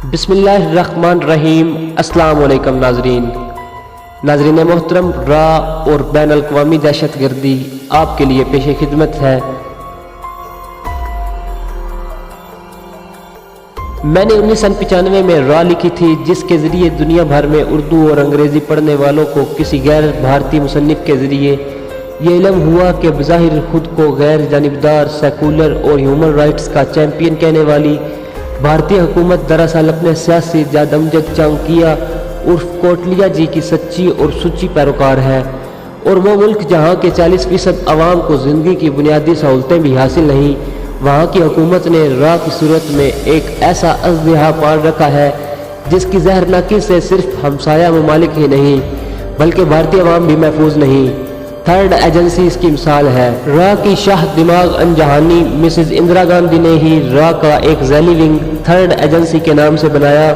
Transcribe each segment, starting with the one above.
بسم اللہ الرحمن الرحیم۔ السلام علیکم ناظرین محترم، را اور بین الاقوامی دہشت گردی آپ کے لیے پیش خدمت ہے۔ میں نے 1995 میں را لکھی تھی، جس کے ذریعے دنیا بھر میں اردو اور انگریزی پڑھنے والوں کو کسی غیر بھارتی مصنف کے ذریعے یہ علم ہوا کہ بظاہر خود کو غیر جانبدار، سیکولر اور ہیومن رائٹس کا چیمپئن کہنے والی بھارتی حکومت دراصل اپنے سیاسی جد امجد چانکیہ عرف کوٹلیا جی کی سچی اور سچی پیروکار ہے، اور وہ ملک جہاں کے 40% عوام کو زندگی کی بنیادی سہولتیں بھی حاصل نہیں، وہاں کی حکومت نے را کی صورت میں ایک ایسا اژدہا پال رکھا ہے جس کی زہرناکی سے صرف ہمسایہ ممالک ہی نہیں بلکہ بھارتی عوام بھی محفوظ نہیں۔ تھرڈ ایجنسی اس کی مثال ہے۔ را کی شاہ دماغ انجہانی مسز اندرا گاندھی نے ہی را کا ایک ذیلی ونگ تھرڈ ایجنسی کے نام سے بنایا،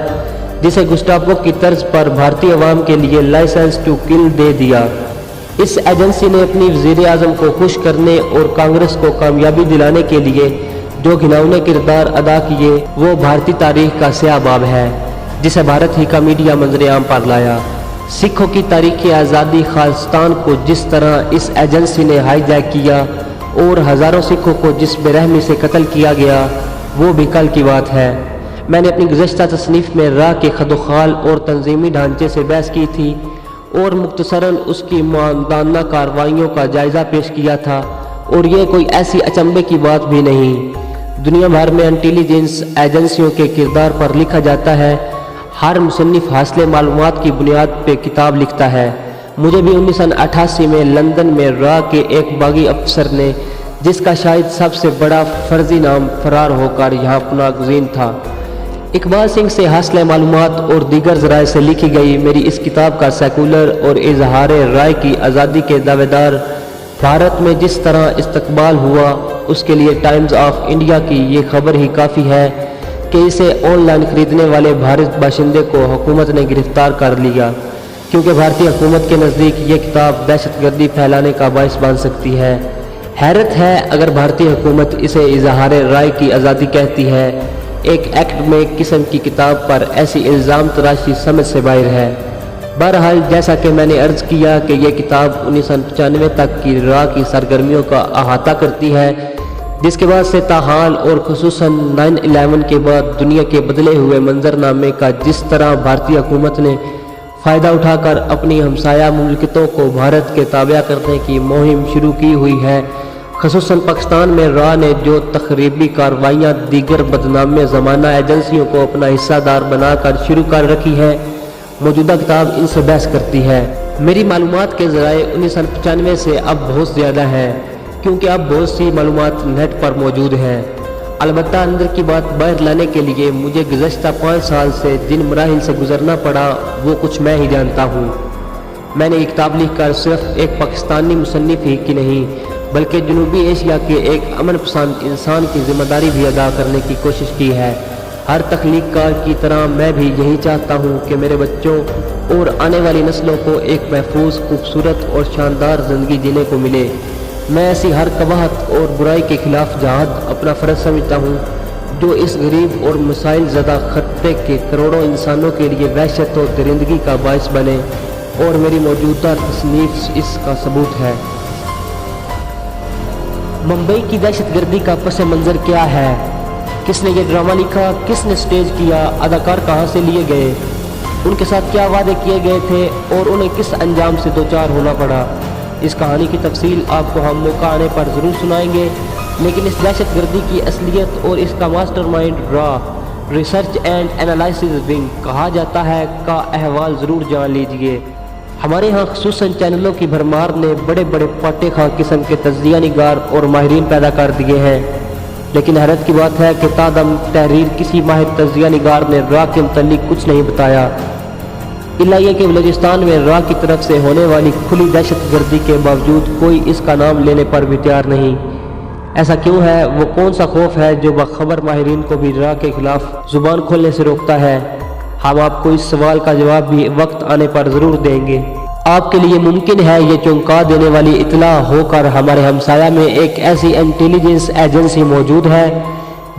جسے گسٹاپو کی طرز پر بھارتی عوام کے لیے لائسنس ٹو کل دے دیا۔ اس ایجنسی نے اپنی وزیر اعظم کو خوش کرنے اور کانگریس کو کامیابی دلانے کے لیے جو گھناؤنے کردار ادا کیے، وہ بھارتی تاریخ کا سیاہ باب ہے جسے بھارت ہی کا میڈیا منظر عام پر لایا۔ سکھوں کی تاریخ آزادی خالصتان کو جس طرح اس ایجنسی نے ہائی جیک کیا اور ہزاروں سکھوں کو جس بے رحمی سے قتل کیا گیا، وہ بھی کل کی بات ہے۔ میں نے اپنی گزشتہ تصنیف میں را کے خد و خال اور تنظیمی ڈھانچے سے بحث کی تھی اور مختصراً اس کی معاندانہ کارروائیوں کا جائزہ پیش کیا تھا، اور یہ کوئی ایسی اچنبے کی بات بھی نہیں۔ دنیا بھر میں انٹیلیجنس ایجنسیوں کے کردار پر لکھا جاتا ہے، ہر مصنف حاصل معلومات کی بنیاد پہ کتاب لکھتا ہے۔ مجھے بھی 1988 میں لندن میں را کے ایک باغی افسر نے، جس کا شاید سب سے بڑا فرضی نام فرار ہو کر یہاں پناہ گزین تھا، اقبال سنگھ سے حاصل معلومات اور دیگر ذرائع سے لکھی گئی میری اس کتاب کا سیکولر اور اظہار رائے کی آزادی کے دعوے دار بھارت میں جس طرح استقبال ہوا، اس کے لیے ٹائمز آف انڈیا کی یہ خبر ہی کافی ہے کہ اسے آن لائن خریدنے والے بھارت باشندے کو حکومت نے گرفتار کر لیا، کیونکہ بھارتی حکومت کے نزدیک یہ کتاب دہشت گردی پھیلانے کا باعث بن سکتی ہے۔ حیرت ہے اگر بھارتی حکومت اسے اظہار رائے کی آزادی کہتی ہے، ایک ایکڈمک قسم کی کتاب پر ایسی الزام تراشی سمجھ سے باہر ہے۔ بہرحال جیسا کہ میں نے عرض کیا کہ یہ کتاب 1995 تک کی را کی سرگرمیوں کا احاطہ کرتی ہے، جس کے بعد سے تاحال اور خصوصاً 9/11 کے بعد دنیا کے بدلے ہوئے منظرنامے کا جس طرح بھارتی حکومت نے فائدہ اٹھا کر اپنی ہمسایہ مملکتوں کو بھارت کے تابع کرنے کی مہم شروع کی ہوئی ہے، خصوصاً پاکستان میں را نے جو تخریبی کارروائیاں دیگر بدنام زمانہ ایجنسیوں کو اپنا حصہ دار بنا کر شروع کر رکھی ہے، موجودہ کتاب ان سے بحث کرتی ہے۔ میری معلومات کے ذرائع 1995 سے اب بہت زیادہ ہیں، کیونکہ اب بہت سی معلومات نیٹ پر موجود ہیں۔ البتہ اندر کی بات باہر لانے کے لیے مجھے گزشتہ 5 سال سے جن مراحل سے گزرنا پڑا، وہ کچھ میں ہی جانتا ہوں۔ میں نے یہ کتاب لکھ کر صرف ایک پاکستانی مصنف ہی کی نہیں، بلکہ جنوبی ایشیا کے ایک امن پسند انسان کی ذمہ داری بھی ادا کرنے کی کوشش کی ہے۔ ہر تخلیق کار کی طرح میں بھی یہی چاہتا ہوں کہ میرے بچوں اور آنے والی نسلوں کو ایک محفوظ، خوبصورت اور شاندار زندگی جینے کو ملے۔ میں ایسی ہر قباحت اور برائی کے خلاف جہاد اپنا فرض سمجھتا ہوں جو اس غریب اور مسائل زدہ خطے کے کروڑوں انسانوں کے لیے وحشت و درندگی کا باعث بنے، اور میری موجودہ تصنیف اس کا ثبوت ہے۔ ممبئی کی دہشت گردی کا پس منظر کیا ہے؟ کس نے یہ ڈرامہ لکھا؟ کس نے سٹیج کیا؟ اداکار کہاں سے لیے گئے؟ ان کے ساتھ کیا وعدے کیے گئے تھے اور انہیں کس انجام سے دوچار ہونا پڑا؟ اس کہانی کی تفصیل آپ کو ہم موقع آنے پر ضرور سنائیں گے، لیکن اس دہشت گردی کی اصلیت اور اس کا ماسٹر مائنڈ را ریسرچ اینڈ انالائسس ونگ کہا جاتا ہے کا احوال ضرور جان لیجئے۔ ہمارے ہاں خصوصاً چینلوں کی بھرمار نے بڑے بڑے پاٹے خاں قسم کے تجزیہ نگار اور ماہرین پیدا کر دیے ہیں، لیکن حیرت کی بات ہے کہ تادم تحریر کسی ماہر تجزیہ نگار نے را کے متعلق کچھ نہیں بتایا، الا یہ کہ بلوچستان میں را کی طرف سے ہونے والی کھلی دہشت گردی کے باوجود کوئی اس کا نام لینے پر بھی تیار نہیں۔ ایسا کیوں ہے؟ وہ کون سا خوف ہے جو باخبر ماہرین کو بھی را کے خلاف زبان کھولنے سے روکتا ہے؟ ہم آپ کو اس سوال کا جواب بھی وقت آنے پر ضرور دیں گے۔ آپ کے لیے ممکن ہے یہ چونکا دینے والی اطلاع ہو کر ہمارے ہمسایہ میں ایک ایسی انٹیلیجنس ایجنسی موجود ہے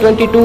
22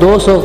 200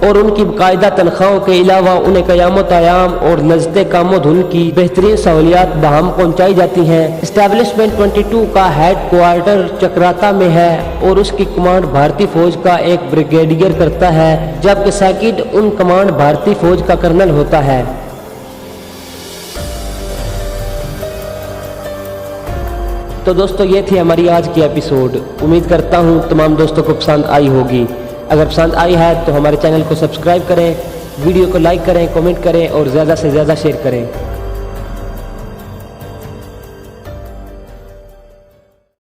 اور ان کی باقاعدہ تنخواہوں کے علاوہ انہیں قیام و قیام اور لذت کام و دھن کی بہترین سہولیات بہم پہنچائی جاتی ہیں۔ اسٹیبلشمنٹ 22 کا ہیڈ کوارٹر چکراتا میں ہے اور اس کی کمانڈ بھارتی فوج کا ایک بریگیڈیئر کرتا ہے، جبکہ سیکنڈ ان کمانڈ بھارتی فوج کا کرنل ہوتا ہے۔ تو دوستو یہ تھی ہماری آج کی ایپیسوڈ، امید کرتا ہوں تمام دوستوں کو پسند آئی ہوگی۔ اگر پسند آئی ہے تو ہمارے چینل کو سبسکرائب کریں، ویڈیو کو لائک کریں، کمنٹ کریں اور زیادہ سے زیادہ شیئر کریں۔